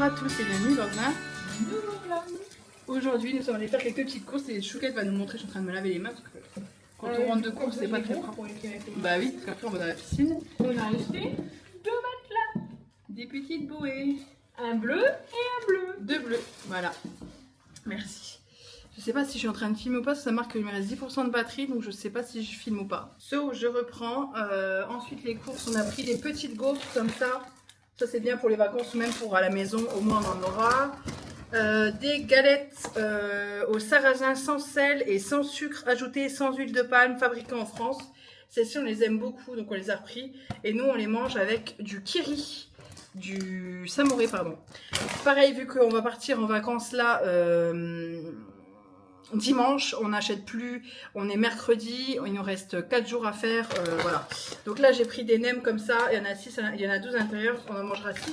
Bonjour à tous et bienvenue dans un nouveau vlog. Aujourd'hui nous sommes allés faire quelques petites courses et Chouquette va nous montrer, je suis en train de me laver les mains parce que quand on rentre de course c'est pas très propre. Bah oui, parce qu'après on va dans la piscine. On a acheté 2 matelas, des petites bouées, un bleu et un bleu. 2 bleus, voilà. Merci. Je sais pas si je suis en train de filmer ou pas, parce que ça marque qu'il me reste 10% de batterie, donc je sais pas si je filme ou pas. So, je reprends. Ensuite les courses, on a pris des petites gaufres comme ça. Ça c'est bien pour les vacances ou même pour à la maison, au moins on en aura. Des galettes au sarrasin sans sel et sans sucre ajouté, sans huile de palme, fabriquées en France. Celles-ci on les aime beaucoup, donc on les a repris. Et nous on les mange avec du kiri. Du samouré, pardon. Pareil, vu qu'on va partir en vacances là dimanche, on n'achète plus, on est mercredi, il nous reste 4 jours à faire, voilà. Donc là j'ai pris des nems comme ça, il y en a 6, il y en a 12 à l'intérieur, on en mangera 6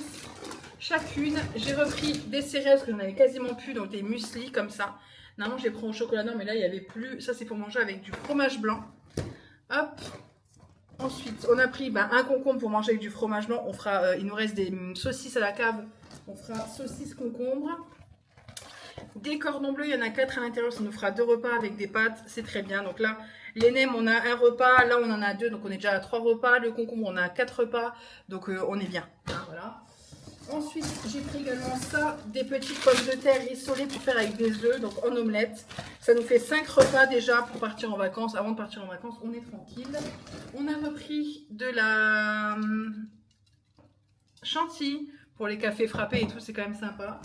chacune. J'ai repris des céréales parce que j'en avais quasiment plus, donc des muesli comme ça. Normalement j'ai pris au chocolat noir, mais là il n'y avait plus, ça c'est pour manger avec du fromage blanc. Hop. Ensuite, on a pris un concombre pour manger avec du fromage blanc. On fera, il nous reste des saucisses à la cave. On fera saucisses concombre. Des cordons bleus, il y en a 4 à l'intérieur. Ça nous fera 2 repas avec des pâtes. C'est très bien. Donc là, les nems, on a un repas. Là, on en a 2. Donc on est déjà à 3 repas. Le concombre, on a 4 repas. Donc on est bien. Hein, voilà. Ensuite, j'ai pris également ça, des petites pommes de terre rissolées pour faire avec des œufs, donc en omelette. Ça nous fait 5 repas déjà pour partir en vacances. Avant de partir en vacances, on est tranquille. On a repris de la chantilly pour les cafés frappés et tout, c'est quand même sympa.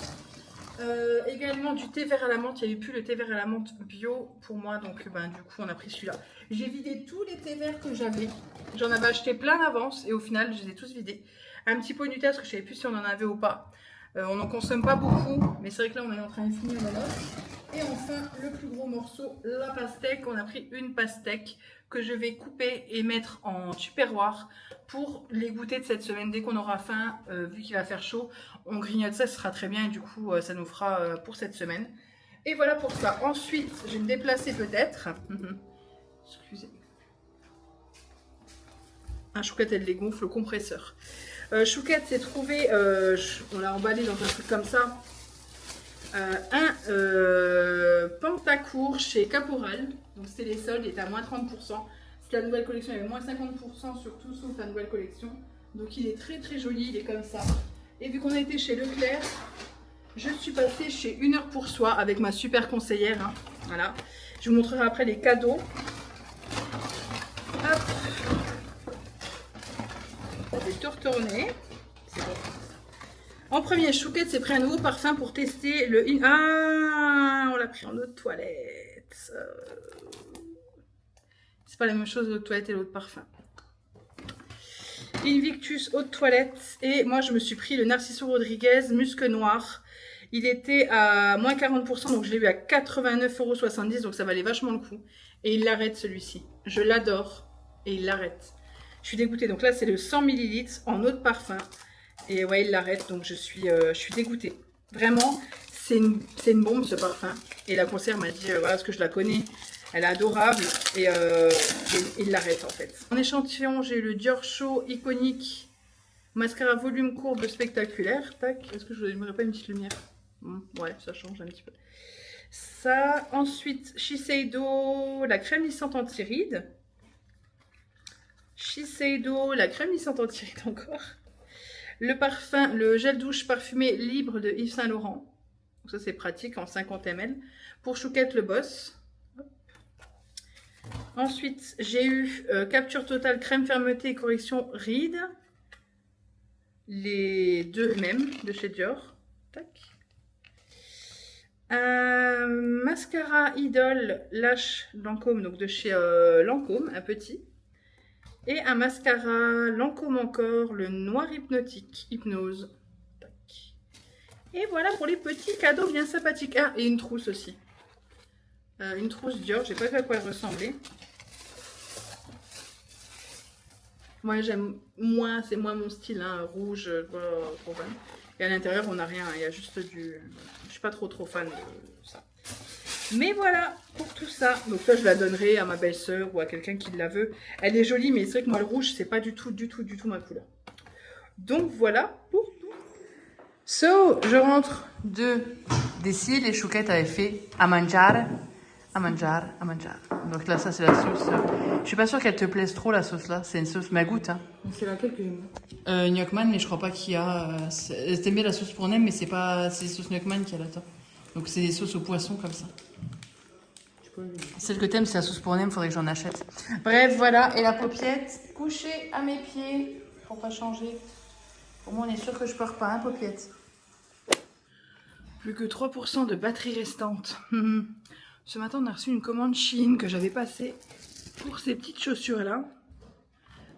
Également du thé vert à la menthe. Il n'y avait plus le thé vert à la menthe bio pour moi, donc du coup on a pris celui-là. J'ai vidé tous les thés verts que j'avais. J'en avais acheté plein d'avance et au final je les ai tous vidés. Un petit pot de Nutella parce que je ne savais plus si on en avait ou pas. On n'en consomme pas beaucoup, mais c'est vrai que là on est en train de finir notre. Et enfin le plus gros morceau, la pastèque. On a pris une pastèque que je vais couper et mettre en tupperware pour les goûter de cette semaine. Dès qu'on aura faim, vu qu'il va faire chaud, on grignote ça, ce sera très bien et du coup ça nous fera pour cette semaine. Et voilà pour ça. Ensuite, je vais me déplacer peut-être. Excusez. Chouquette, elle dégonfle le compresseur. Chouquette s'est trouvé, on l'a emballé dans un truc comme ça, un pantacourt chez Caporal. Donc c'était les soldes, il était à moins 30%. C'était la nouvelle collection, il y avait moins 50% sur tout sauf la nouvelle collection. Donc il est très très joli, il est comme ça. Et vu qu'on a été chez Leclerc, je suis passée chez Une Heure pour Soi avec ma super conseillère. Hein. Voilà. Je vous montrerai après les cadeaux. Hop. Je vais tout retourner. C'est bon. En premier, Chouquette s'est pris un nouveau parfum pour tester le... Ah, on l'a pris en eau de toilette. C'est pas la même chose l'eau de toilette et l'eau de parfum. Invictus eau de toilette. Et moi, je me suis pris le Narciso Rodriguez Musc Noir. Il était à moins 40%, donc je l'ai eu à 89,70 €, donc ça valait vachement le coup. Et il l'arrête celui-ci. Je l'adore. Et il l'arrête. Je suis dégoûtée. Donc là, c'est le 100 ml en eau de parfum. Et ouais, il l'arrête. Donc je suis dégoûtée. Vraiment, c'est une bombe ce parfum. Et la conseillère m'a dit, voilà, parce que je la connais. Elle est adorable. Et il l'arrête en fait. En échantillon, j'ai eu le Dior Show iconique. Mascara volume courbe spectaculaire. Tac. Est-ce que je n'aimerais pas une petite lumière? Ouais, ça change un petit peu. Ça. Ensuite, Shiseido, la crème lissante anti-rides. Shiseido, la crème lissante anti-rides encore. Le parfum, le gel douche parfumé libre de Yves Saint Laurent. Donc ça c'est pratique en 50 ml. Pour Chouquette le Boss. Hop. Ensuite, j'ai eu Capture Totale crème fermeté et correction rides. Les deux mêmes de chez Dior. Tac. Un mascara Idol Lash Lancôme, donc de chez Lancôme, un petit. Et un mascara Lancôme encore, le noir hypnotique, Hypnose. Tac. Et voilà pour les petits cadeaux bien sympathiques. Ah, et une trousse aussi. Une trousse Dior, je sais pas à quoi elle ressemblait. Moi j'aime moins, c'est moins mon style, hein, rouge, trop fan. Et à l'intérieur on n'a rien, il y a juste du... Je suis pas trop fan de ça. Mais voilà pour tout ça. Donc ça je la donnerai à ma belle-sœur ou à quelqu'un qui la veut. Elle est jolie mais c'est vrai que moi le rouge c'est pas du tout ma couleur. Donc voilà pour tout. So, je rentre des cils et Chouquette avait fait à mangiare. Donc là, ça, c'est la sauce. Je suis pas sûre qu'elle te plaise trop, la sauce là. C'est une sauce, mais elle goûte. Hein. C'est laquelle que j'aime? Gnocchman, mais je crois pas qu'il y a. T'aimes bien la sauce pour nem, mais c'est pas. C'est sauce Gnocchman qu'il y a là-dedans. Donc c'est des sauces au poisson comme ça. Celle que t'aimes, c'est la sauce pour nem, faudrait que j'en achète. Bref, voilà. Et la paupiette couchée à mes pieds pour pas changer. Pour moi, on est sûr que je pleure pas, hein, paupiette. Plus que 3% de batterie restante. Ce matin, on a reçu une commande Shein que j'avais passée pour ces petites chaussures-là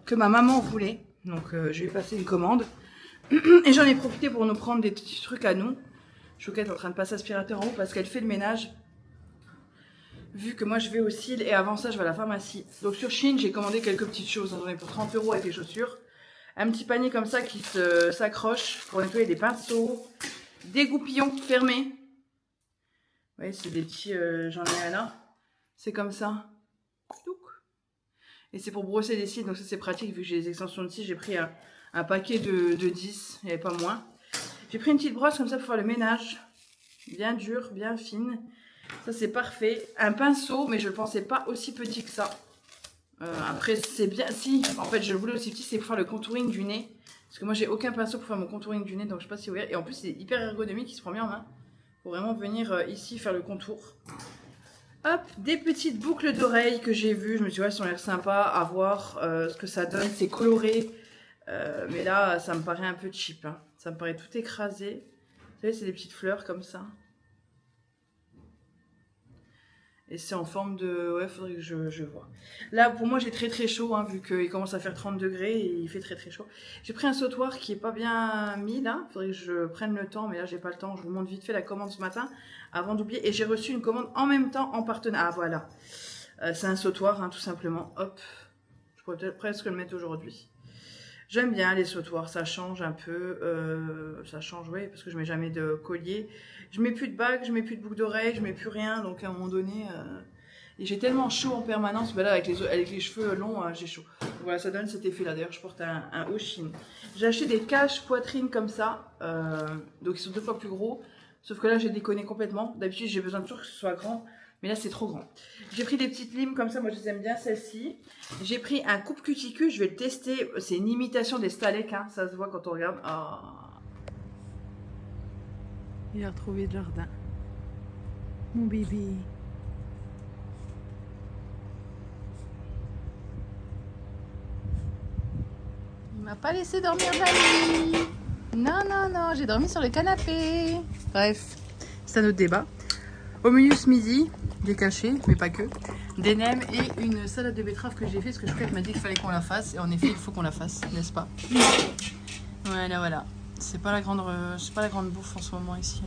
que ma maman voulait. Donc, je lui ai passé une commande. Et j'en ai profité pour nous prendre des petits trucs à nous. Chouquette est en train de passer aspirateur en haut parce qu'elle fait le ménage. Vu que moi, je vais au cil et avant ça, je vais à la pharmacie. Donc, sur Shein, j'ai commandé quelques petites choses. J'en ai pour 30 € avec les chaussures. Un petit panier comme ça qui s'accroche pour nettoyer des pinceaux. Des goupillons fermés. Vous voyez, c'est des petits... j'en ai un là. C'est comme ça. Et c'est pour brosser des cils. Donc ça, c'est pratique. Vu que j'ai des extensions de cils, j'ai pris un paquet de 10. Il n'y avait pas moins. J'ai pris une petite brosse comme ça pour faire le ménage. Bien dure, bien fine. Ça, c'est parfait. Un pinceau, mais je ne le pensais pas aussi petit que ça. Après, c'est bien... Si, en fait, je le voulais aussi petit. C'est pour faire le contouring du nez. Parce que moi, j'ai aucun pinceau pour faire mon contouring du nez. Donc, je sais pas si vous voyez. Et en plus, c'est hyper ergonomique. Il se prend bien en main. Pour vraiment venir ici faire le contour. Hop, des petites boucles d'oreilles que j'ai vues. Je me suis dit, ouais, elles ont l'air sympas à voir ce que ça donne. C'est coloré. Mais là, ça me paraît un peu cheap. Hein. Ça me paraît tout écrasé. Vous savez, c'est des petites fleurs comme ça. Et c'est en forme de... Ouais, faudrait que je vois. Là, pour moi, j'ai très très chaud, hein, vu qu'il commence à faire 30 degrés et il fait très très chaud. J'ai pris un sautoir qui est pas bien mis, là. Faudrait que je prenne le temps, mais là, j'ai pas le temps. Je vous montre vite fait la commande ce matin, avant d'oublier. Et j'ai reçu une commande en même temps, en partenariat. Ah, voilà. C'est un sautoir, hein, tout simplement. Hop. Je pourrais peut-être presque le mettre aujourd'hui. J'aime bien les sautoirs, ça change un peu. Ça change, oui, parce que je mets jamais de collier. Je mets plus de bagues, je mets plus de boucles d'oreilles, je mets plus rien. Donc à un moment donné, et j'ai tellement chaud en permanence. Ben là, avec les cheveux longs, j'ai chaud. Donc, voilà, ça donne cet effet-là. D'ailleurs, je porte un haut Shein. J'ai acheté des caches poitrine comme ça. Donc ils sont 2 fois plus gros. Sauf que là, j'ai déconné complètement. D'habitude, j'ai besoin de toujours que ce soit grand. Mais là, c'est trop grand. J'ai pris des petites limes comme ça. Moi, je les aime bien, celles-ci. J'ai pris un coupe cuticule. Je vais le tester. C'est une imitation des Stalek. Hein. Ça se voit quand on regarde. Oh. Il a retrouvé le jardin. Mon bébé. Il m'a pas laissé dormir la nuit. Non, non, non. J'ai dormi sur le canapé. Bref, c'est un autre débat. Au menu ce midi, des cachets, mais pas que, des nems et une salade de betterave que j'ai fait parce que Chouquette m'a dit qu'il fallait qu'on la fasse. Et en effet, il faut qu'on la fasse, n'est-ce pas? Voilà, voilà. C'est pas la grande bouffe en ce moment ici.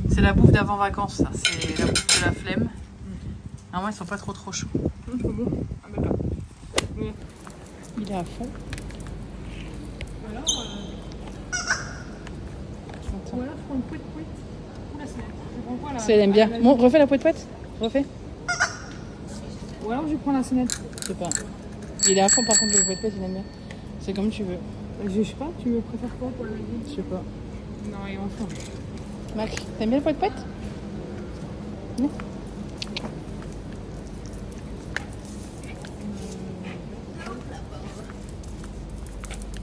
C'est la bouffe d'avant vacances, ça. C'est la bouffe de la flemme. Normalement, ils sont pas trop chauds. Il est à fond. Ou alors je prends une pouette-pouette ou la sonnette. Ça, elle aime bien. Bon, refais la pouette-pouette. Refais. Ou alors je prends la sonnette. Je sais pas. Il est à fond par contre, le pouette-pouette, il aime bien. C'est comme tu veux. Je sais pas, tu me préfères quoi pour le midi? Je sais pas. Non, et enfin. Max, t'aimes bien le pouette-pouette? Non.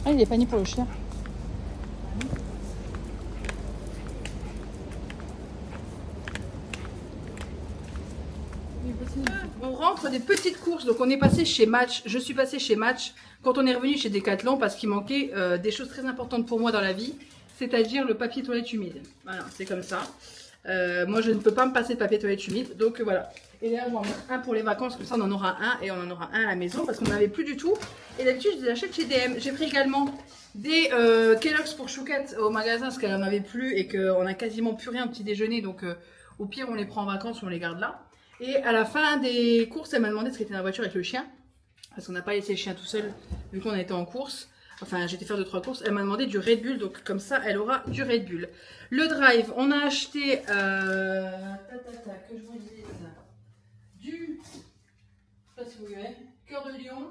Ah, il est panier pour le chien. On rentre des petites courses, donc on est passé chez Match. Je suis passée chez Match quand on est revenu chez Decathlon parce qu'il manquait des choses très importantes pour moi dans la vie, c'est-à-dire le papier toilette humide. Voilà, c'est comme ça. Moi, je ne peux pas me passer de papier toilette humide, donc voilà. Et là, je vais en mettre un pour les vacances, comme ça on en aura un et on en aura un à la maison parce qu'on n'en avait plus du tout. Et d'habitude, je les achète chez DM. J'ai pris également des Kellogg's pour Chouquette au magasin parce qu'elle n'en avait plus et qu'on a quasiment plus rien au petit déjeuner, donc au pire, on les prend en vacances ou on les garde là. Et à la fin des courses, elle m'a demandé ce qui était dans la voiture avec le chien. Parce qu'on n'a pas laissé le chien tout seul, vu qu'on a été en course. Enfin, j'étais faire 2-3 courses. Elle m'a demandé du Red Bull, donc comme ça, elle aura du Red Bull. Le drive, on a acheté, que je vous dise, je sais pas si vous voyez, cœur de lion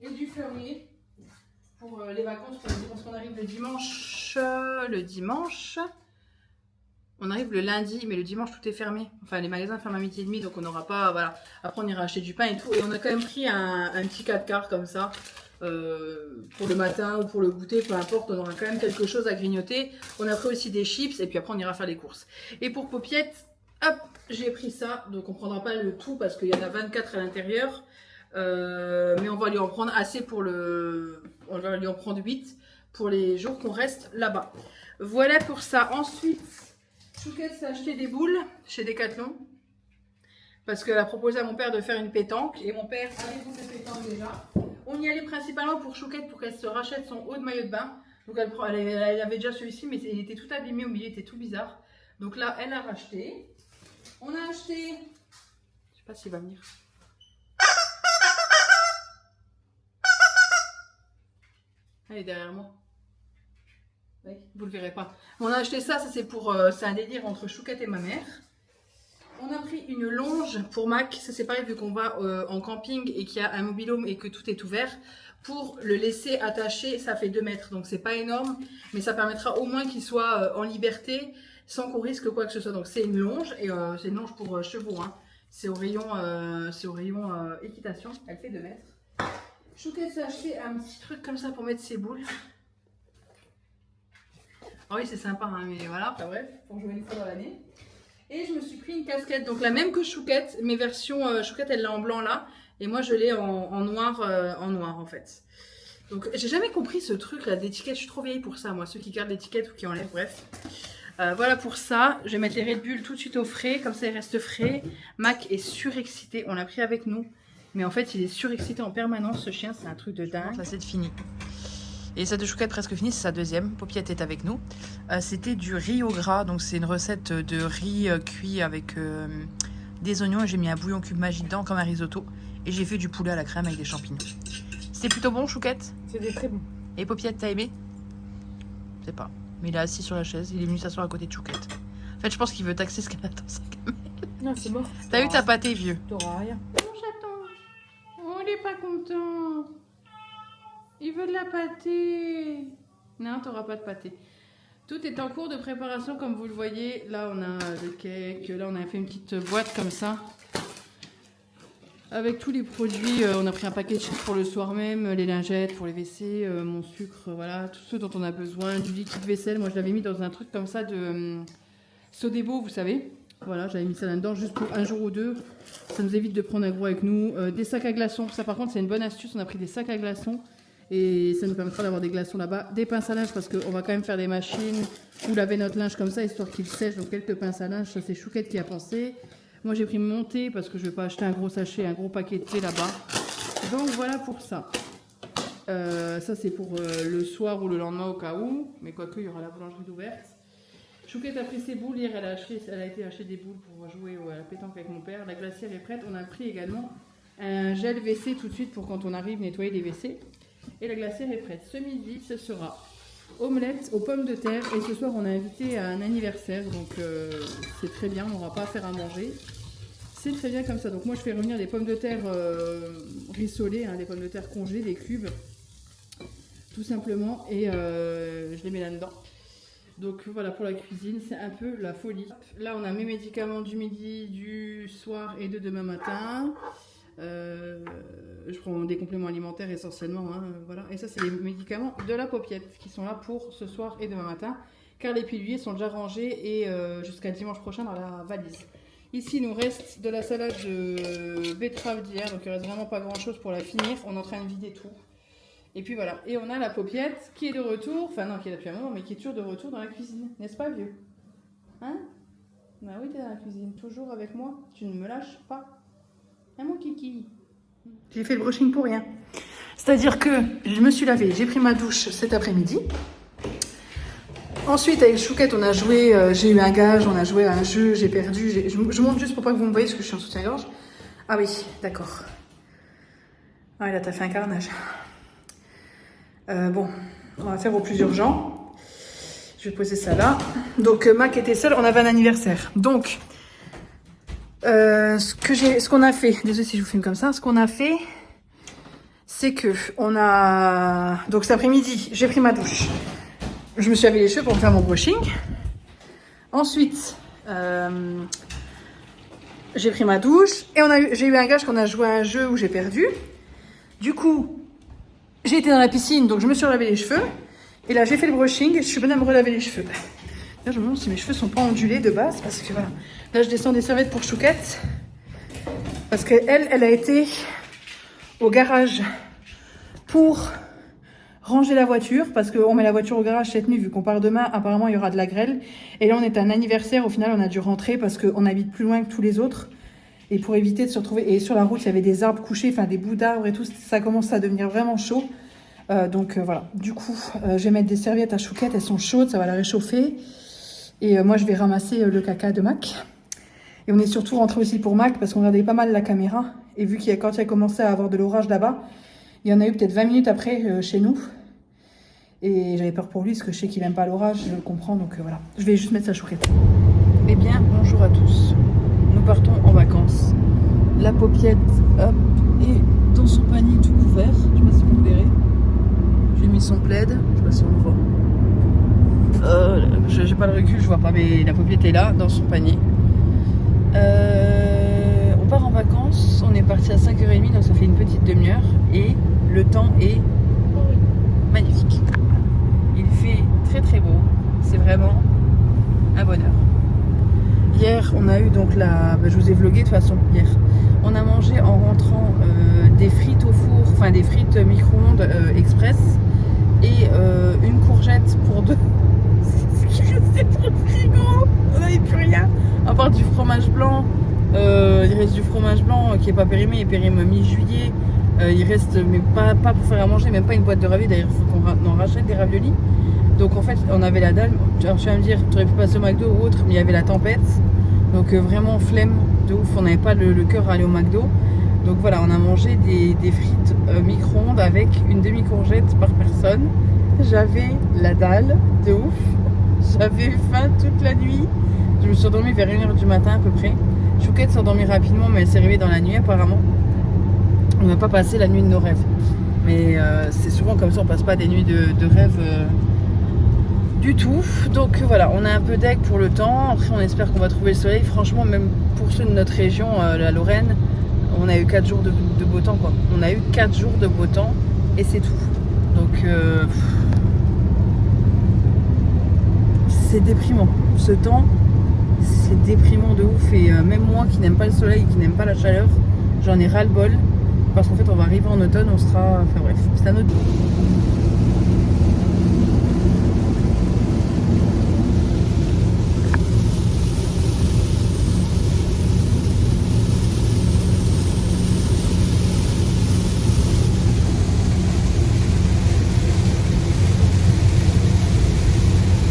et du fermier. pour les vacances, parce qu'on arrive le dimanche. On arrive le lundi, mais le dimanche tout est fermé. Enfin, les magasins ferment à 12h30, donc on n'aura pas. Voilà. Après, on ira acheter du pain et tout. Et on a quand même pris un petit 4x comme ça. Pour le matin ou pour le goûter, peu importe, on aura quand même quelque chose à grignoter. On a pris aussi des chips et puis après on ira faire les courses. Et pour Paupiette, hop, j'ai pris ça. Donc on prendra pas le tout parce qu'il y en a 24 à l'intérieur. Mais on va lui en prendre assez pour le... On va lui en prendre 8 pour les jours qu'on reste là-bas. Voilà pour ça. Ensuite, Chouquette s'est acheté des boules chez Decathlon. Parce qu'elle a proposé à mon père de faire une pétanque. Et mon père a des boules de pétanque déjà. On y allait principalement pour Chouquette pour qu'elle se rachète son haut de maillot de bain. Donc elle avait déjà celui-ci, mais il était tout abîmé au milieu, il était tout bizarre. Donc là, elle a racheté. On a acheté... Je sais pas s'il va venir. Elle est derrière moi. Oui, vous le verrez pas. On a acheté ça, c'est pour... c'est un délire entre Chouquette et ma mère. On a pris une longe pour Mac, ça c'est pareil vu qu'on va en camping et qu'il y a un mobil-home et que tout est ouvert. Pour le laisser attaché, ça fait 2 mètres, donc c'est pas énorme, mais ça permettra au moins qu'il soit en liberté sans qu'on risque quoi que ce soit. Donc c'est une longe, et c'est une longe pour chevaux, hein. C'est au rayon, équitation, elle fait 2 mètres. Chouquette s'est acheté un petit truc comme ça pour mettre ses boules. Ah oui, c'est sympa, hein, mais voilà, enfin bref, pour jouer une fois dans l'année. Et je me suis pris une casquette, donc la même que Chouquette, mais version Chouquette elle l'a en blanc là, et moi je l'ai en noir en fait. Donc j'ai jamais compris ce truc là d'étiquette, je suis trop vieille pour ça moi, ceux qui gardent l'étiquette ou qui enlèvent, bref. Voilà pour ça, je vais mettre les Red Bull tout de suite au frais, comme ça il reste frais. Mac est surexcité, on l'a pris avec nous, mais en fait il est surexcité en permanence ce chien, c'est un truc de dingue. Ça c'est fini. Et celle de Chouquette presque finie, c'est sa deuxième. Paupiette est avec nous. C'était du riz au gras, donc c'est une recette de riz cuit avec des oignons. Et j'ai mis un bouillon cube magique dedans comme un risotto. Et j'ai fait du poulet à la crème avec des champignons. C'était plutôt bon, Chouquette? C'était très bon. Et Paupiette, t'as aimé? Je sais pas. Mais il est assis sur la chaise, il est venu s'asseoir à côté de Chouquette. En fait, je pense qu'il veut taxer ce qu'elle a dans sa gamelle. Non, c'est mort. T'as eu ta pâtée, vieux? T'auras rien. Mon chaton, oh il est pas content. Il veut de la pâtée. Non, t'auras pas de pâtée. Tout est en cours de préparation comme vous le voyez. Là, on a le cake. Là, on a fait une petite boîte comme ça. Avec tous les produits. On a pris un paquet de chips pour le soir même. Les lingettes pour les WC. Mon sucre, voilà. Tout ce dont on a besoin. Du liquide vaisselle. Moi, je l'avais mis dans un truc comme ça de Sodebo, vous savez. Voilà, j'avais mis ça là-dedans juste pour un jour ou deux. Ça nous évite de prendre un gros avec nous. Des sacs à glaçons. Ça, par contre, c'est une bonne astuce. On a pris des sacs à glaçons. Et ça nous permettra d'avoir des glaçons là-bas. Des pinces à linge parce qu'on va quand même faire des machines ou laver notre linge comme ça histoire qu'il sèche. Donc quelques pinces à linge, ça c'est Chouquette qui a pensé. Moi j'ai pris mon thé parce que je ne vais pas acheter un gros sachet, un gros paquet de thé là-bas. Donc voilà pour ça. Ça c'est pour le soir ou le lendemain au cas où. Mais quoique il y aura la boulangerie d'ouverte. Chouquette a pris ses boules. Hier elle a été acheter des boules pour jouer à la pétanque avec mon père. La glacière est prête. On a pris également un gel WC tout de suite pour quand on arrive nettoyer les WC. Et la glacière est prête. Ce midi, ce sera omelette aux pommes de terre. Et ce soir, on a invité à un anniversaire. Donc, c'est très bien. On n'aura pas à faire à manger. C'est très bien comme ça. Donc, moi, je fais revenir des pommes de terre rissolées, hein, des pommes de terre congelées, des cubes. Tout simplement. Et je les mets là-dedans. Donc, voilà pour la cuisine. C'est un peu la folie. Là, on a mes médicaments du midi, du soir et de demain matin. Je prends des compléments alimentaires essentiellement, hein, voilà. Et ça c'est les médicaments de la Paupiette qui sont là pour ce soir et demain matin car les piluliers sont déjà rangés et jusqu'à dimanche prochain dans la valise. Ici il nous reste de la salade de betterave d'hier, donc il reste vraiment pas grand chose pour la finir. On est en train de vider tout et puis voilà. Et on a la Paupiette qui est de retour, enfin non qui est là depuis un moment mais qui est toujours de retour dans la cuisine, n'est-ce pas vieux? Hein? Bah oui t'es dans la cuisine, toujours avec moi, tu ne me lâches pas. Ah mon kiki. J'ai fait le brushing pour rien. C'est-à-dire que je me suis lavée, j'ai pris ma douche cet après-midi. Ensuite, avec Chouquette, on a joué, j'ai eu un gage, on a joué à un jeu, j'ai perdu. Je monte juste pour pas que vous me voyez parce que je suis en soutien-gorge. Ah oui, d'accord. Ah là, t'as fait un carnage. Bon, on va faire au plus urgent. Je vais poser ça là. Donc, Mac était seul, on avait un anniversaire. Donc... ce qu'on a fait, désolé si je vous filme comme ça, ce qu'on a fait, c'est que on a... Donc cet après-midi, j'ai pris ma douche. Je me suis lavé les cheveux pour me faire mon brushing. Ensuite, j'ai pris ma douche. Et j'ai eu un gage qu'on a joué à un jeu où j'ai perdu. Du coup, j'ai été dans la piscine, donc je me suis lavé les cheveux. Et là, j'ai fait le brushing et je suis venue à me relaver les cheveux. Là, je me demande si mes cheveux sont pas ondulés de base. Parce que voilà. Là, je descends des serviettes pour Chouquette. Parce qu'elle, elle a été au garage pour ranger la voiture, parce qu'on met la voiture au garage cette nuit, vu qu'on part demain, apparemment il y aura de la grêle. Et là on est à un anniversaire, au final on a dû rentrer parce qu'on habite plus loin que tous les autres. Et pour éviter de se retrouver, et sur la route il y avait des arbres couchés, enfin des bouts d'arbres et tout, ça commence à devenir vraiment chaud. Donc voilà, du coup je vais mettre des serviettes à Chouquette, elles sont chaudes, ça va la réchauffer. Et moi je vais ramasser le caca de Mac. Et on est surtout rentré aussi pour Mac parce qu'on regardait pas mal la caméra. Et vu quand il a commencé à avoir de l'orage là-bas, il y en a eu peut-être 20 minutes après chez nous. Et j'avais peur pour lui parce que je sais qu'il aime pas l'orage, je le comprends. Donc voilà, je vais juste mettre sa Chouquette. Eh bien, bonjour à tous. Nous partons en vacances. La paupiette, hop, est dans son panier tout couvert. Je sais pas si vous le verrez. J'ai mis son plaid, je sais pas si on le voit. J'ai pas le recul, je vois pas, mais la paupiette est là, dans son panier. On part en vacances, on est parti à 5h30, donc ça fait une petite demi-heure. Et le temps est magnifique. Il fait très très beau, c'est vraiment un bonheur. Hier, on a eu donc je vous ai vlogué de toute façon hier. On a mangé en rentrant des frites au four, enfin des frites micro-ondes express et une courgette pour deux. Ce qui restait trop le frigo, on n'avait plus rien. À part du fromage blanc, il reste du fromage blanc qui n'est pas périmé, il est périmé mi-juillet. Il reste, mais pas pour faire à manger, même pas une boîte de raviolis. D'ailleurs, il faut qu'on en rachète des raviolis. Donc en fait, on avait la dalle. Tu vas me dire, tu aurais pu passer au McDo ou autre, mais il y avait la tempête. Donc vraiment flemme de ouf, on n'avait pas le cœur à aller au McDo. Donc voilà, on a mangé des frites micro-ondes avec une demi-courgette par personne. J'avais la dalle de ouf. J'avais faim toute la nuit. Je me suis endormie vers 1h du matin à peu près. Chouquette s'est endormie rapidement, mais elle s'est réveillée dans la nuit apparemment. On n'a pas passé la nuit de nos rêves. Mais c'est souvent comme ça, on passe pas des nuits de rêve du tout. Donc voilà, on a un peu d'aigle pour le temps. Après, on espère qu'on va trouver le soleil. Franchement, même pour ceux de notre région, la Lorraine, on a eu 4 jours de beau temps, quoi. On a eu 4 jours de beau temps et c'est tout. Donc c'est déprimant. Ce temps, c'est déprimant de ouf. Et même moi qui n'aime pas le soleil, qui n'aime pas la chaleur, j'en ai ras le bol. Parce qu'en fait, on va arriver en automne, on sera... Enfin bref, c'est un autre...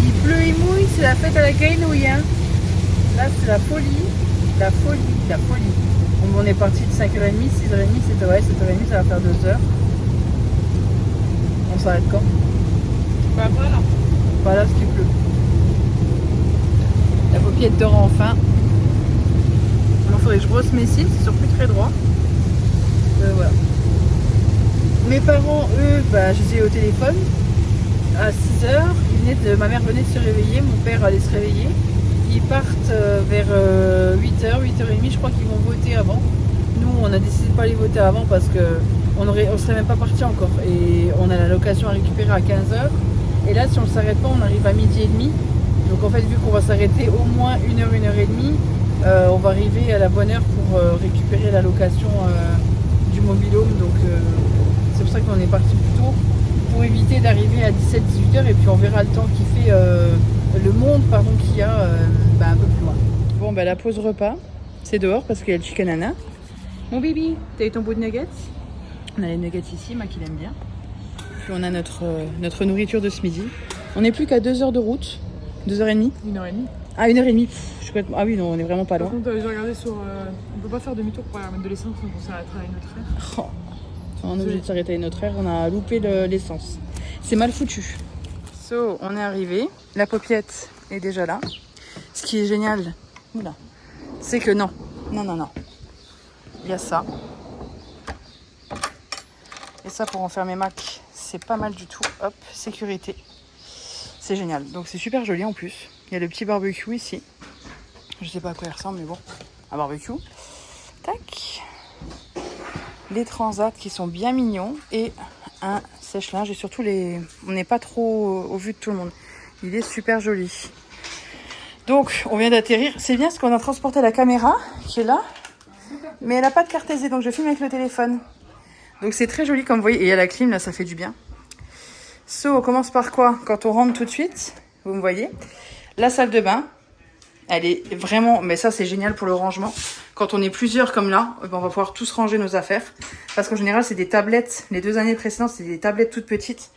Il pleut, il mouille, c'est la fête à la Gaïnouille, hein. Là, c'est la folie, la folie, la folie. On est parti de 5h30, 6h30, 7h30, ça va faire 2 heures. On s'arrête quand? Bah voilà. Voilà ce qu'il pleut. La paupiette dort enfin. Il faudrait que je brosse mes cils, c'est sur plus très droit. Voilà. Mes parents, eux, je les ai au téléphone. À 6h, ma mère venait de se réveiller, mon père allait se réveiller. Ils partent vers 8h, 8h30, je crois qu'ils vont voter avant. Nous, on a décidé de ne pas les voter avant parce qu'on ne serait même pas parti encore. Et on a la location à récupérer à 15h. Et là, si on ne s'arrête pas, on arrive à 12h30. Donc en fait, vu qu'on va s'arrêter au moins 1h, 1h30, on va arriver à la bonne heure pour récupérer la location du mobil-home. Donc c'est pour ça qu'on est parti plus tôt, pour éviter d'arriver à 17-18h. Et puis on verra le temps qui fait... le monde qu'il y a un peu plus loin. Bon, la pause repas, c'est dehors parce qu'il y a le chicken nana. Mon bibi, t'as eu ton bout de nuggets? On a les nuggets ici, Mac il aime bien. Puis on a notre nourriture de ce midi. On n'est plus qu'à 2 heures de route. 2h30. 1h30. Ah, 1h30. Ah oui, non, on est vraiment pas loin. Par contre, j'ai regardé sur... on peut pas faire demi-tour pour aller remettre de l'essence, donc on s'arrêtera à une autre heure. Oh. On est obligé de s'arrêter à une autre heure, on a loupé l'essence. C'est mal foutu. So, on est arrivé. La paupiette est déjà là. Ce qui est génial, c'est que non. Il y a ça. Et ça, pour enfermer Mac, c'est pas mal du tout. Hop, sécurité. C'est génial. Donc c'est super joli en plus. Il y a le petit barbecue ici. Je sais pas à quoi il ressemble, mais bon. Un barbecue. Tac. Les transats qui sont bien mignons. Et un sèche-linge. Et surtout, on n'est pas trop au vu de tout le monde. Il est super joli. Donc, on vient d'atterrir. C'est bien parce qu'on a transporté la caméra qui est là. Mais elle n'a pas de carte SD, donc je filme avec le téléphone. Donc c'est très joli comme vous voyez. Et il y a la clim, là, ça fait du bien. On commence par quoi? Quand on rentre tout de suite, vous me voyez. La salle de bain, elle est vraiment... Mais ça, c'est génial pour le rangement. Quand on est plusieurs comme là, on va pouvoir tous ranger nos affaires. Parce qu'en général, c'est des tablettes. Les 2 années précédentes, c'est des tablettes toutes petites.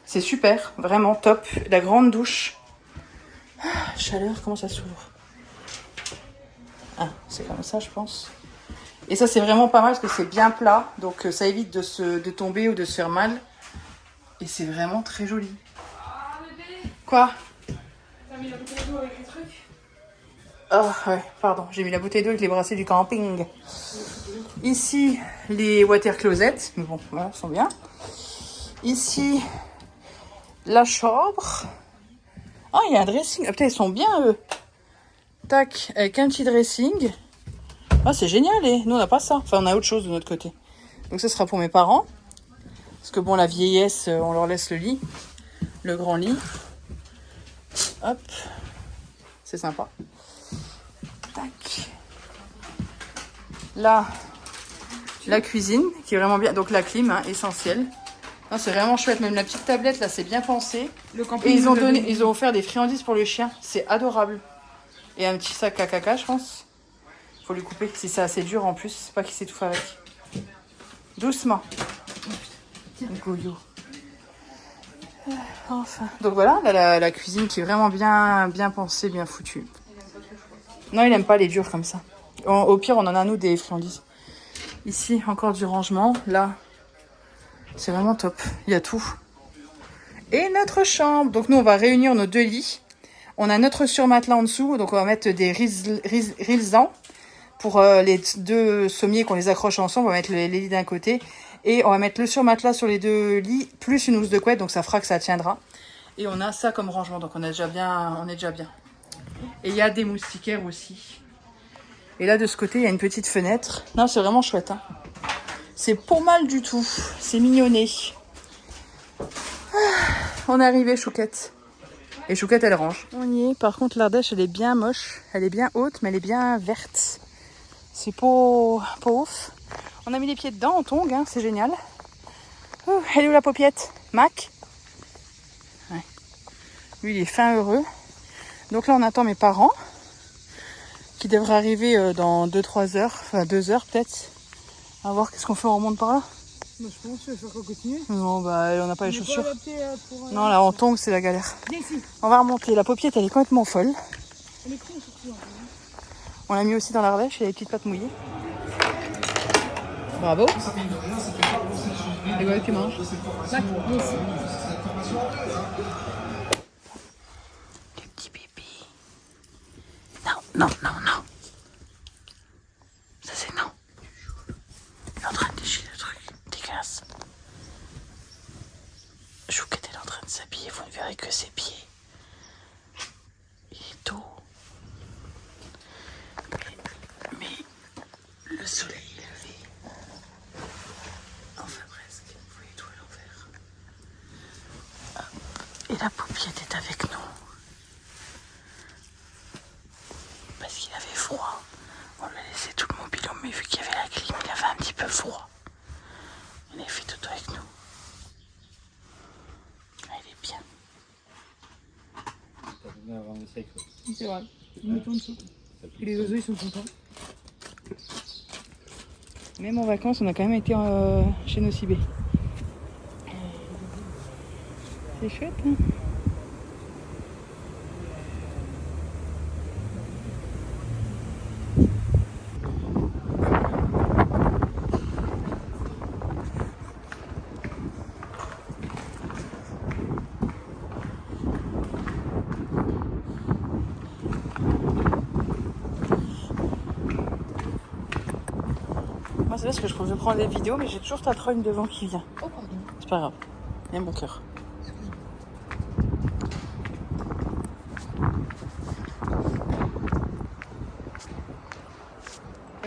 C'est super, vraiment top. La grande douche. Ah, chaleur, comment ça s'ouvre? Ah, c'est comme ça, je pense. Et ça, c'est vraiment pas mal parce que c'est bien plat. Donc, ça évite de tomber ou de se faire mal. Et c'est vraiment très joli. Ah, bébé! Quoi? T'as mis la bouteille d'eau avec les trucs? Oh, ouais, pardon. J'ai mis la bouteille d'eau avec les bracelets du camping. Ici, les water closets. Mais bon, voilà, ils sont bien. Ici, la chambre. Ah, il y a un dressing. Ah, putain, ils sont bien, eux. Tac, avec un petit dressing. Ah, c'est génial, et nous, on n'a pas ça. Enfin, on a autre chose de notre côté. Donc, ça sera pour mes parents. Parce que bon, la vieillesse, on leur laisse le lit. Le grand lit. Hop. C'est sympa. Tac. Là, la cuisine, qui est vraiment bien. Donc, la clim, hein, essentielle. C'est vraiment chouette. Même la petite tablette, là, c'est bien pensé. Et ils ont offert des friandises pour le chien. C'est adorable. Et un petit sac à caca, je pense. Faut lui couper si c'est assez dur en plus. Pas qu'il s'étouffe avec. Doucement. Gouyou. Enfin. Donc voilà, là, la cuisine qui est vraiment bien pensée, bien foutue. Non, il aime pas les durs comme ça. Au pire, on en a nous des friandises. Ici, encore du rangement. Là, c'est vraiment top. Il y a tout. Et notre chambre. Donc nous, on va réunir nos 2 lits. On a notre surmatelas en dessous. Donc on va mettre des rilsans. Pour les 2 sommiers qu'on les accroche ensemble, on va mettre les lits d'un côté. Et on va mettre le surmatelas sur les 2 lits, plus une housse de couette, donc ça fera que ça tiendra. Et on a ça comme rangement, donc on est déjà bien. Et il y a des moustiquaires aussi. Et là, de ce côté, il y a une petite fenêtre. Non, c'est vraiment chouette. Hein. C'est pas mal du tout. C'est mignonné. On est arrivé, Chouquette. Et Chouquette, elle range. On y est. Par contre, l'Ardèche, elle est bien moche. Elle est bien haute, mais elle est bien verte. C'est pas ouf. On a mis les pieds dedans en tongs, hein, c'est génial. Elle est où la paupiette? Mac? Ouais. Lui, il est fin heureux. Donc là, on attend mes parents qui devraient arriver dans 2-3 heures, enfin 2 heures peut-être. On va voir qu'est-ce qu'on fait, on remonte par là. Moi, je pense qu'il va falloir continuer. Non, bah on n'a pas les chaussures. Pour, non, là en tongs, c'est la galère. Viens ici. On va remonter. La paupiette, elle est complètement folle. Elle est con surtout. On l'a mis aussi dans l'Ardèche, il y a les petites pattes mouillées. Bravo. Et voilà, tu manges. Mac, viens ici. Les petits bébés. Non. Ça c'est non. Il est en train de déchirer le truc. Dégueulasse. Chouquette, elle est en train de s'habiller. Vous ne verrez que ses pieds. Il est tôt. Mais le soleil est levé. Enfin presque. Vous voyez tout à l'envers. Et la paupiette est avec nous. Parce qu'il avait froid. On lui a laissé tout le mobil-home, mais vu qu'il y avait la clim, il avait un petit peu froid. Il a fait tout avec nous. Ah, il est bien. C'est vrai. Mettons en dessous. Et les oiseaux, ils sont contents. Même en vacances, on a quand même été chez Nocibé. C'est chouette, hein? parce que je veux prendre des vidéos, mais j'ai toujours ta trogne devant qui vient. Oh, pardon. C'est pas grave. Il y a mon cœur.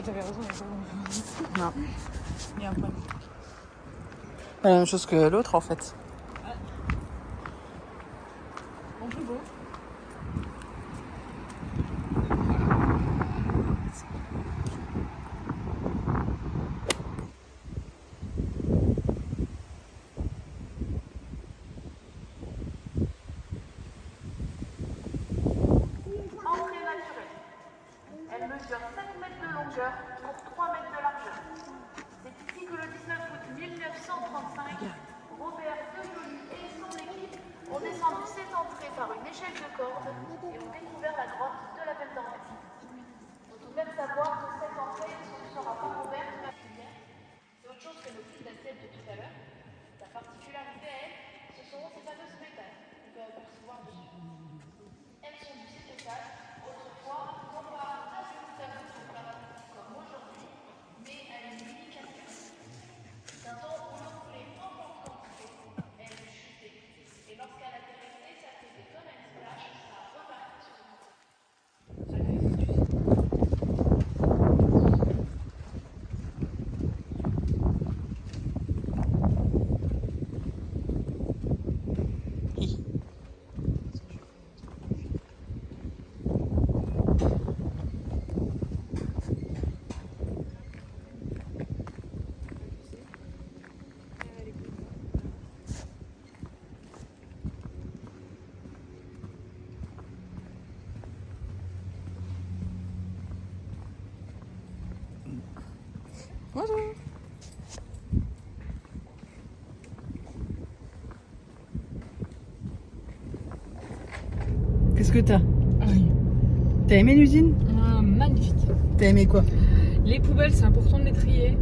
T'avais raison, Non. il y a un point. Pas la même chose que l'autre en fait. En plus beau. Entrée naturelle. Elle mesure 7 mètres de longueur pour 3 mètres de largeur. C'est ici que le 19 août 1935, Robert Dejoli et son équipe ont descendu cette entrée par une échelle de corde et ont découvert la grotte de la Belle Dormette. Il faut tout de même savoir que cette entrée ne sera pas ouverte la première. C'est autre chose que nos fils d'assiette de tout à l'heure. Sa particularité à elle, ce seront ces fameuses métals qu'on peut apercevoir dessus. Elles sont du cétacé, autrefois, non pas un petit tableau comme aujourd'hui, mais à une unification. D'un temps où l'on voulait en grande quantité, elle chutait. Et lorsqu'elle atterrissait, ça faisait comme un splash, ça repartait sur le monde. Bonjour. Qu'est-ce que t'as? Ah oui. T'as aimé l'usine? Ah, magnifique. T'as aimé quoi? Les poubelles, c'est important de les trier.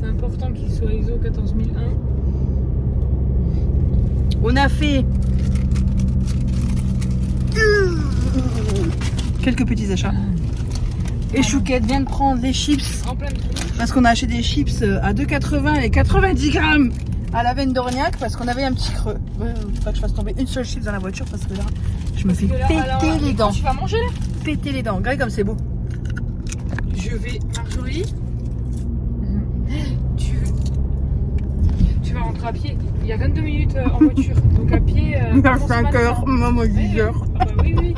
C'est important qu'ils soient ISO 14001. On a fait quelques petits achats. Et Chouquette vient de prendre les chips En pleine tronche. parce qu'on a acheté des chips à 2,80 et 90 grammes à la veine d'Orniac parce qu'on avait un petit creux. Faut pas que je fasse tomber une seule chips dans la voiture parce que là, je me fais péter les dents. Tu vas manger là? Péter les dents. Regardez comme c'est beau. Je vais, Marjorie, tu vas rentrer à pied. Il y a 22 minutes en voiture. Donc à pied. Vers 5 heures, maman 10 heures. Ah bah oui, oui.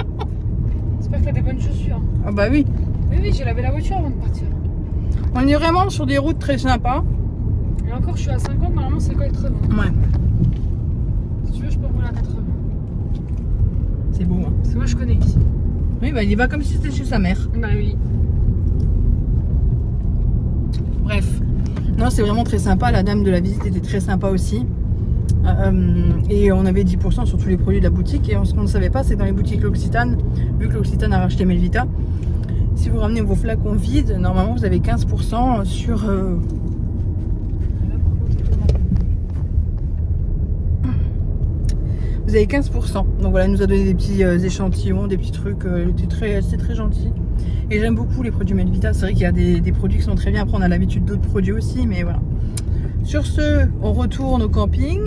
J'espère que t'as des bonnes chaussures. Ah bah oui. Oui, oui, j'ai lavé la voiture avant de partir. On est vraiment sur des routes très sympas. Et encore, je suis à 50, normalement c'est 80. Ouais. Si tu veux, je peux rouler à 80. C'est beau. Hein. Parce que moi, je connais ici. Oui, bah il y va comme si c'était chez sa mère. Bah oui. Bref. Non, c'est vraiment très sympa. La dame de la visite était très sympa aussi. Et on avait 10% sur tous les produits de la boutique. Et ce qu'on ne savait pas, c'est dans les boutiques L'Occitane, vu que L'Occitane a racheté Melvita, si vous ramenez vos flacons vides, normalement vous avez 15% sur... Vous avez 15%. Donc voilà, elle nous a donné des petits échantillons, des petits trucs. C'est très gentil. Et j'aime beaucoup les produits Melvita. C'est vrai qu'il y a des produits qui sont très bien. Après, on a l'habitude d'autres produits aussi, mais voilà. Sur ce, on retourne au camping.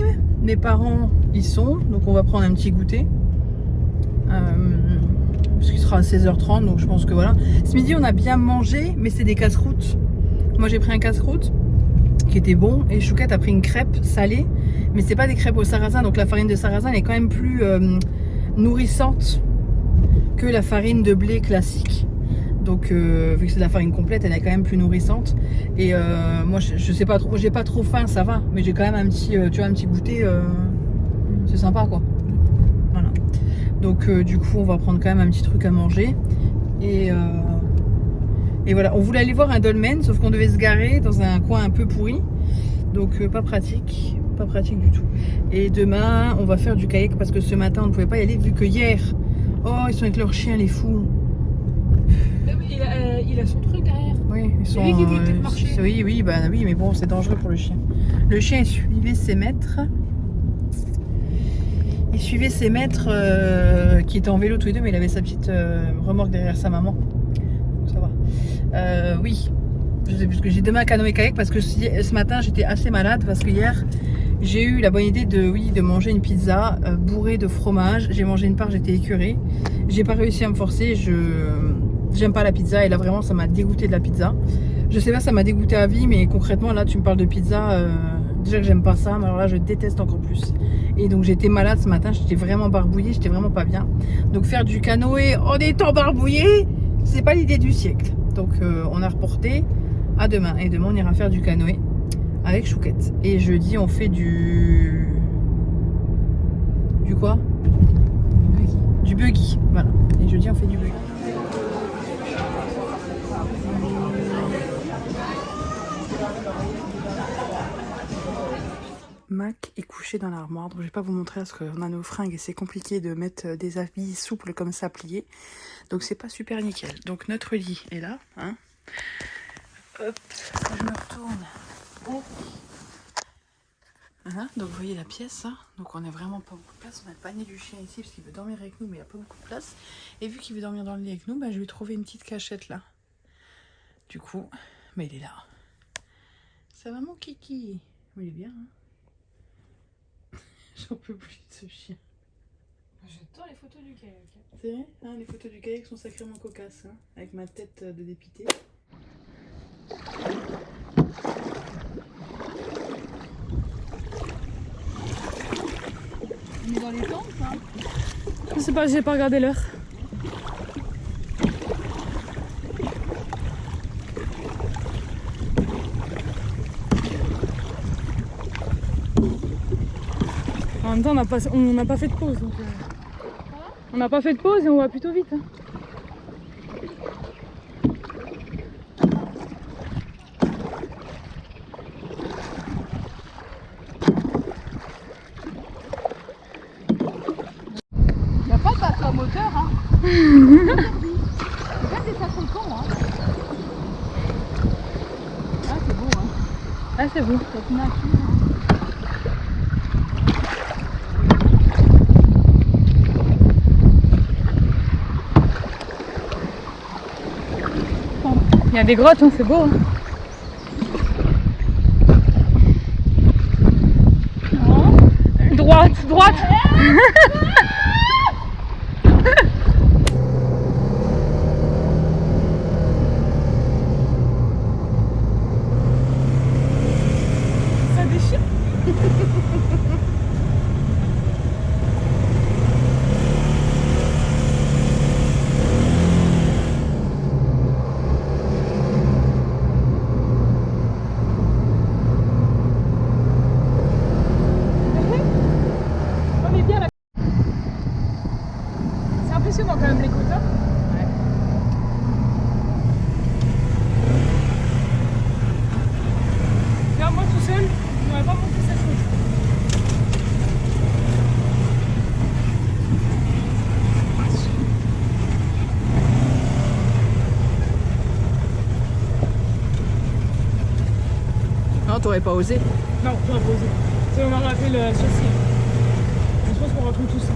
Mes parents y sont, donc on va prendre un petit goûter. Parce qu'il sera à 16h30, donc je pense que voilà. Ce midi, on a bien mangé, mais c'est des casse-croûtes. Moi, j'ai pris un casse-croûte qui était bon, et Chouquette a pris une crêpe salée, mais c'est pas des crêpes au sarrasin, donc la farine de sarrasin elle est quand même plus nourrissante que la farine de blé classique. Donc vu que c'est de la farine complète, elle est quand même plus nourrissante. Et moi je sais pas trop, j'ai pas trop faim, ça va, mais j'ai quand même un petit, tu vois, un petit goûter, c'est sympa quoi. Voilà. Donc du coup on va prendre quand même un petit truc à manger. Et voilà, on voulait aller voir un dolmen, sauf qu'on devait se garer dans un coin un peu pourri. Donc pas pratique du tout. Et demain, on va faire du kayak parce que ce matin, on ne pouvait pas y aller vu que hier, oh, ils sont avec leur chien, les fous. Il a son truc derrière. Oui, ils sont. C'est lui qui voulait peut-être marcher. Oui, mais bon, c'est dangereux pour le chien. Le chien, il suivait ses maîtres. Il suivait ses maîtres qui étaient en vélo tous les deux, mais il avait sa petite remorque derrière sa maman. Donc ça va. Oui. Je sais plus, parce que j'ai demain canoë-kayak parce que ce matin j'étais assez malade parce que hier j'ai eu la bonne idée de manger une pizza bourrée de fromage. J'ai mangé une part, j'étais écœurée. J'ai pas réussi à me forcer, j'aime pas la pizza et là vraiment ça m'a dégoûté de la pizza. Je sais pas, ça m'a dégoûté à vie, mais concrètement là tu me parles de pizza, déjà que j'aime pas ça, mais alors là je déteste encore plus. Et donc j'étais malade ce matin, j'étais vraiment barbouillée, j'étais vraiment pas bien. Donc faire du canoë en étant barbouillée, c'est pas l'idée du siècle. Donc on a reporté à demain. Et demain on ira faire du canoë avec Chouquette. Et jeudi on fait du quoi? Du buggy. Voilà. Et jeudi on fait du buggy. Mac est couché dans l'armoire, donc je vais pas vous montrer parce qu'on a nos fringues et c'est compliqué de mettre des habits souples comme ça pliés. Donc c'est pas super nickel. Donc notre lit est là, hein. Hop, je me retourne. Hop. Voilà, donc vous voyez la pièce, hein. Donc on n'a vraiment pas beaucoup de place. On a le panier du chien ici parce qu'il veut dormir avec nous, mais il n'y a pas beaucoup de place. Et vu qu'il veut dormir dans le lit avec nous, bah, je lui ai trouvé une petite cachette là. Du coup, mais il est là. Ça va mon kiki? Il est bien, hein. J'en peux plus de ce chien. J'adore les photos du kayak. C'est vrai, hein, les photos du kayak sont sacrément cocasses, hein, avec ma tête de dépité. On est dans les temps ou pas? Je sais pas, j'ai pas regardé l'heure. En même temps, on n'a pas fait de pause. Donc, on n'a pas fait de pause et on va plutôt vite. Hein. Il n'y a pas de batterie à moteur, hein. C'est pas des sacrés cons, hein. Ah, c'est beau, hein. Ah, c'est beau. Cette nature, hein. Il y a des grottes, hein, c'est beau. Hein. Oh. Droite, droite. Ça déchire. Impressionnant quand même les côtes. Hein. Ouais. Là, moi tout seul, je n'aurais pas monté cette côte. Non, t'aurais pas osé. Non, j'aurais pas osé. C'est on aurait fait le châssis. Je pense qu'on retrouve tout ça.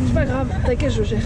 C'est pas grave, t'inquiète, je gère.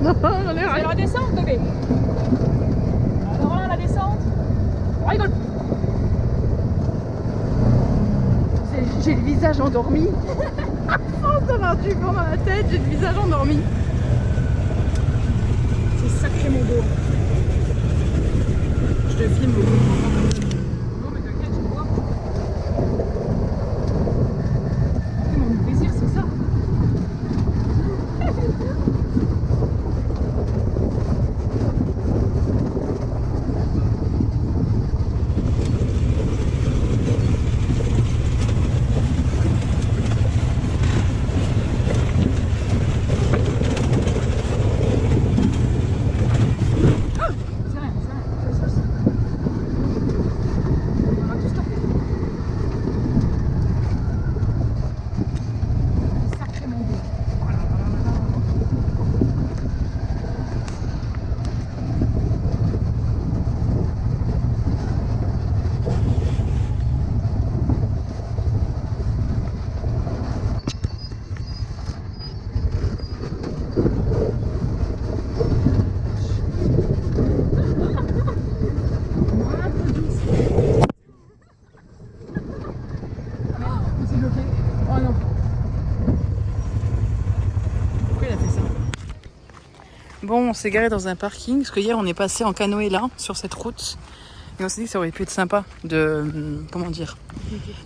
Non, j'en ai C'est rien. la descente, bébé. Alors là, la descente. On rigole. J'ai le visage endormi. À force d'avoir du vent dans la tête, j'ai le visage endormi. C'est sacrément beau. Je te filme. Non, mais t'inquiète, je vois. Après, mon plaisir, c'est ça. C'est rien, c'est rien. On va tout stopper. C'est sacrément beau. C'est bloqué. Oh non. Pourquoi il a fait ça? Bon, on s'est garé dans un parking parce que hier on est passé en canoë là, sur cette route. Et on s'est dit que ça aurait pu être sympa de. Comment dire?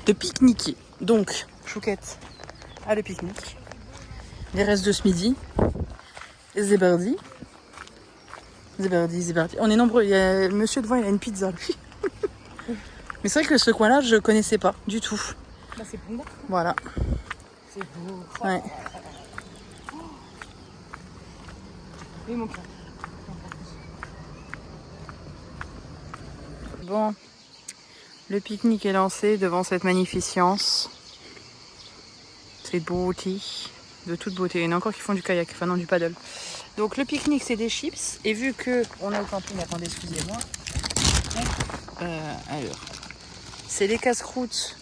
De pique-niquer. Donc, Chouquette a le pique-nique. Les restes de ce midi. Zébardi. Zébardi. On est nombreux. Il y a le monsieur devant, il a une pizza lui. Mais c'est vrai que ce coin-là, je connaissais pas du tout. Bah, c'est bon. Voilà. C'est beau. Ouais. Et mon cœur. Bon, le pique-nique est lancé devant cette magnificence. Cette beauté, de toute beauté. Il y en a encore qui font du kayak, enfin non, du paddle. Donc le pique-nique, c'est des chips. Et vu que on est au camping, attendez, excusez-moi. Alors, c'est les casse-croûtes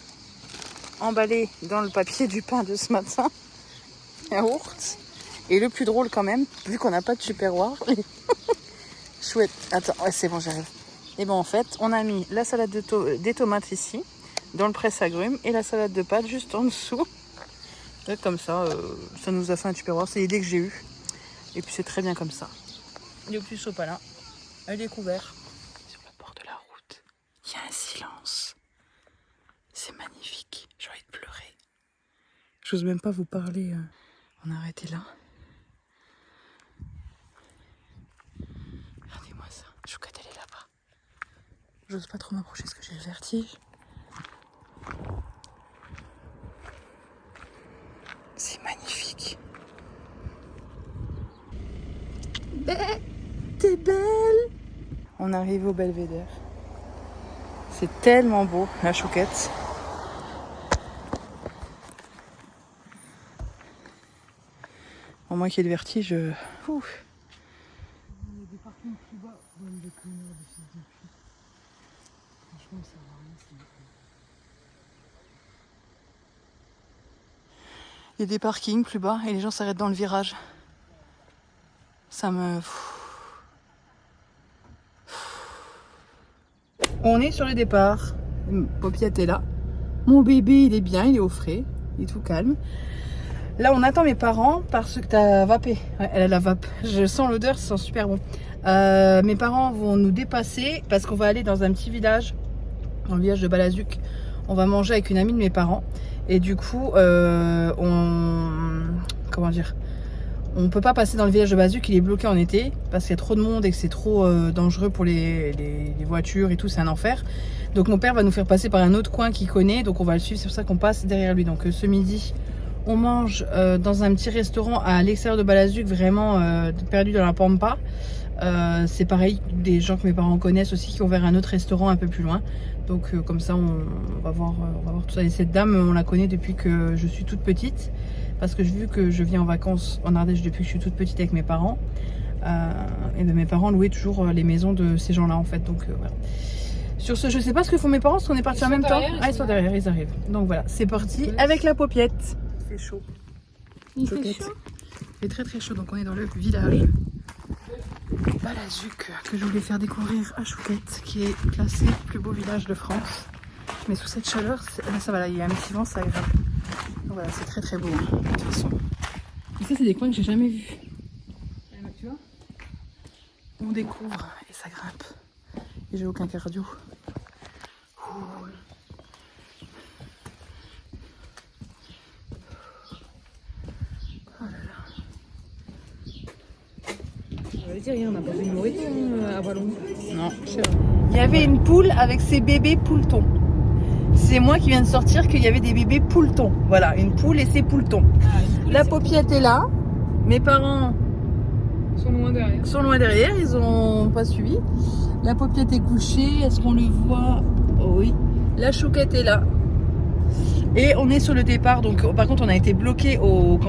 emballées dans le papier du pain de ce matin. Yaourt. Et le plus drôle quand même, vu qu'on n'a pas de Tupperware. Chouette. Attends, ouais, c'est bon, j'arrive. Et bon, en fait, on a mis la salade des tomates ici, dans le presse-agrumes, et la salade de pâtes juste en dessous. Et comme ça, ça nous a fait un Tupperware. C'est l'idée que j'ai eue. Et puis c'est très bien comme ça. Le plus sopalin, elle est couverte. Sur le bord de la route, il y a un silence. C'est magnifique. J'ai envie de pleurer. J'ose même pas vous parler. On a arrêté là. Regardez-moi ça. Chouquette, elle est là-bas. J'ose pas trop m'approcher parce que j'ai le vertige. C'est magnifique. T'es belle. On arrive au Belvédère. C'est tellement beau, la Chouquette. Bon, moi qui ai le vertige, ouf. Il y a des parkings plus bas. Bonne de connards de fils de pute. Franchement, ça va rien, c'est Il y a des parkings plus bas et les gens s'arrêtent dans le virage. Ça me... On est sur le départ. Popiette est là. Mon bébé, il est bien, il est au frais. Il est tout calme. Là, on attend mes parents parce que t'as vapé. Ouais, elle a la vape. Je sens l'odeur, ça sent super bon. Mes parents vont nous dépasser parce qu'on va aller dans un petit village, dans le village de Balazuc. On va manger avec une amie de mes parents. Et du coup, comment dire, on peut pas passer dans le village de Balazuc, il est bloqué en été parce qu'il y a trop de monde et que c'est trop dangereux pour les voitures et tout, c'est un enfer. Donc mon père va nous faire passer par un autre coin qu'il connaît, donc on va le suivre, c'est pour ça qu'on passe derrière lui. Donc ce midi, on mange dans un petit restaurant à l'extérieur de Balazuc, vraiment perdu dans la pampa. C'est pareil, des gens que mes parents connaissent aussi qui ont ouvert un autre restaurant un peu plus loin. Donc comme ça on va voir tout ça. Et cette dame, on la connaît depuis que je suis toute petite. Parce que vu que je viens en vacances en Ardèche depuis que je suis toute petite avec mes parents. Et ben mes parents louaient toujours les maisons de ces gens-là en fait. Donc voilà. Sur ce, je sais pas ce que font mes parents parce qu'on est partis en même temps. Ah, ils sont derrière, ils arrivent. Donc voilà, c'est parti avec la paupiette. Il fait chaud. Il fait Chouquette. chaud. Il fait très très chaud, donc on est dans le village. Balazuc que je voulais faire découvrir à Chouquette, qui est classé plus beau village de France. Mais sous cette chaleur, ça va là, il y a un petit vent, ça aggrave. Donc voilà, c'est très très beau hein, de toute façon. Et ça, c'est des coins que j'ai jamais vus. Tu vois, on découvre et ça grimpe. Et j'ai aucun cardio. Ouh. Je veux dire, on n'a pas fait une nourriture à Vallon. Non, c'est vrai. Il y avait une poule avec ses bébés pouletons. C'est moi qui viens de sortir qu'il y avait des bébés pouletons. Voilà, une poule et ses pouletons. La paupiette est là. Mes parents Sont loin derrière. Ils ont pas suivi. La paupiette est couchée. Est-ce qu'on le voit? Oh oui. La chouquette est là. Et on est sur le départ. Donc, par contre, on a été bloqué au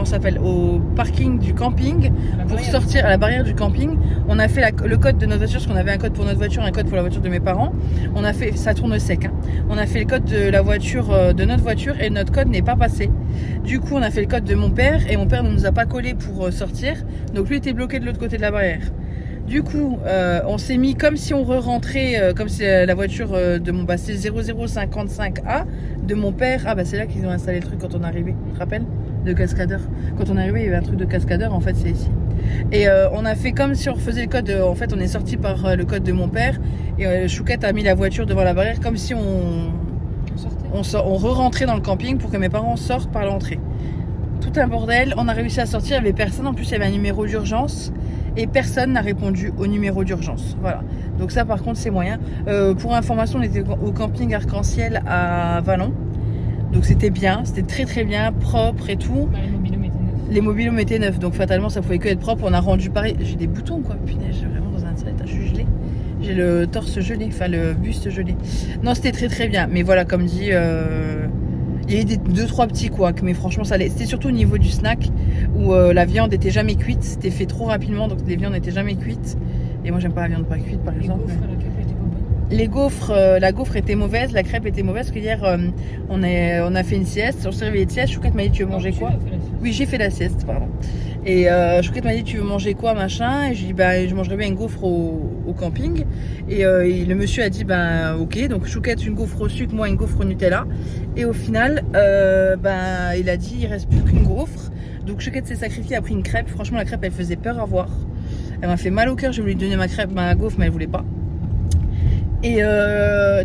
parking du camping pour sortir à la barrière du camping. On a fait le code de notre voiture, parce qu'on avait un code pour notre voiture, un code pour la voiture de mes parents. On a fait, ça tourne sec. Hein. On a fait le code de la voiture, de notre voiture, et notre code n'est pas passé. Du coup, on a fait le code de mon père, et mon père ne nous a pas collé pour sortir. Donc, lui était bloqué de l'autre côté de la barrière. Du coup, on s'est mis comme si on re-rentrait, comme si la voiture de mon c'est 0055A de mon père. Ah bah c'est là qu'ils ont installé le truc quand on est arrivé, tu te rappelles? De cascadeur. Quand on est arrivé, il y avait un truc de cascadeur, en fait c'est ici. Et on a fait comme si on refaisait le code, en fait on est sorti par le code de mon père. Et Chouquette a mis la voiture devant la barrière comme si on re-rentrait dans le camping pour que mes parents sortent par l'entrée. Tout un bordel, on a réussi à sortir, il n'y avait personne, en plus il y avait un numéro d'urgence. Et personne n'a répondu au numéro d'urgence. Voilà. Donc ça par contre c'est moyen. Pour information, on était au camping Arc-en-Ciel à Vallon. Donc c'était bien, c'était très très bien, propre et tout. Bah, les mobilhomes étaient neufs, donc fatalement ça pouvait que être propre. On a rendu pareil. J'ai des boutons quoi, punaise, j'ai vraiment dans un sale état, je suis gelée. J'ai le torse gelé, enfin le buste gelé. Non, c'était très très bien. Mais voilà, comme dit, il y a eu 2-3 petits couacs, mais franchement ça allait. C'était surtout au niveau du snack où la viande était jamais cuite, c'était fait trop rapidement, donc les viandes n'étaient jamais cuites. Et moi j'aime pas la viande pas cuite par exemple. Les gaufres, la gaufre était mauvaise, la crêpe était mauvaise, parce que hier on a fait une sieste, on s'est réveillé de sieste. Chouquette m'a dit tu veux manger quoi? Oui, j'ai fait la sieste, pardon. Et Chouquette m'a dit tu veux manger quoi machin, et je lui ai dit bah je mangerais bien une gaufre au camping. Et le monsieur a dit bah ok, donc Chouquette une gaufre au sucre, moi une gaufre au Nutella. Et au final il a dit il reste plus qu'une gaufre. Donc Chouquette s'est sacrifiée, a pris une crêpe. Franchement la crêpe elle faisait peur à voir. Elle m'a fait mal au cœur, je voulais lui donner ma gaufre mais elle voulait pas. Et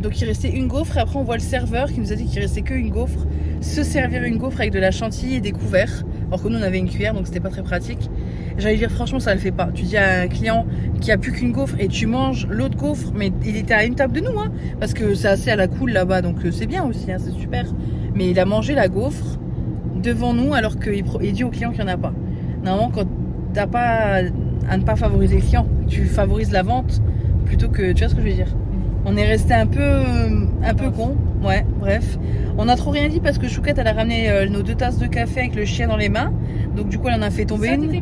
donc il restait une gaufre, et après on voit le serveur qui nous a dit qu'il restait qu'une gaufre, se servir une gaufre avec de la chantilly et des couverts, alors que nous on avait une cuillère donc c'était pas très pratique. J'allais dire franchement ça le fait pas, tu dis à un client qui a plus qu'une gaufre et tu manges l'autre gaufre, mais il était à une table de nous hein, parce que c'est assez à la cool là-bas donc c'est bien aussi, hein, c'est super. Mais il a mangé la gaufre devant nous alors qu'il dit au client qu'il n'y en a pas. Normalement quand t'as pas à ne pas favoriser le client, tu favorises la vente plutôt que, tu vois ce que je veux dire. On est resté un peu con, ouais, bref. On a trop rien dit parce que Chouquette elle a ramené nos 2 tasses de café avec le chien dans les mains. Donc du coup elle en a fait tomber une. Non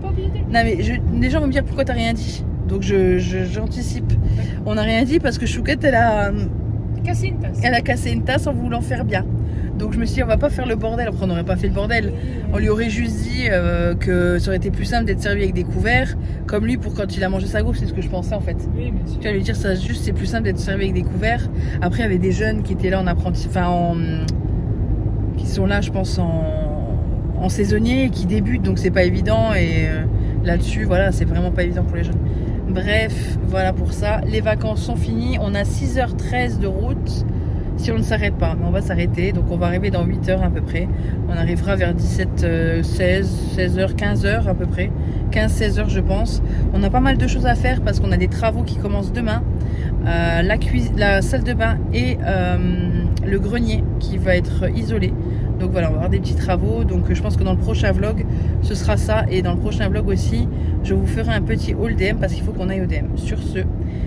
mais les gens vont me dire pourquoi t'as rien dit. Donc j'anticipe. On n'a rien dit parce que Chouquette elle a cassé une tasse. Elle a cassé une tasse en voulant faire bien. Donc je me suis dit on va pas faire le bordel. Après on n'aurait pas fait le bordel. On lui aurait juste dit que ça aurait été plus simple d'être servi avec des couverts. Comme lui pour quand il a mangé sa gaufre, c'est ce que je pensais en fait. Oui, mais tu vas lui dire ça juste c'est plus simple d'être servi avec des couverts. Après il y avait des jeunes qui étaient là en apprenti, qui sont là je pense en saisonnier et qui débutent donc c'est pas évident et là-dessus voilà c'est vraiment pas évident pour les jeunes. Bref voilà pour ça. Les vacances sont finies. On a 6h13 de route. Si on ne s'arrête pas, mais on va s'arrêter, donc on va arriver dans 8 heures à peu près. On arrivera vers 17, 16, 16h, 15h à peu près. 15-16 heures je pense. On a pas mal de choses à faire parce qu'on a des travaux qui commencent demain. La salle de bain et le grenier qui va être isolé. Donc voilà, on va avoir des petits travaux. Donc je pense que dans le prochain vlog, ce sera ça. Et dans le prochain vlog aussi, je vous ferai un petit haul DM parce qu'il faut qu'on aille au DM. Sur ce,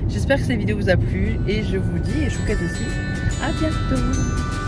j'espère que cette vidéo vous a plu et je vous dis, et Chouquette aussi, à bientôt.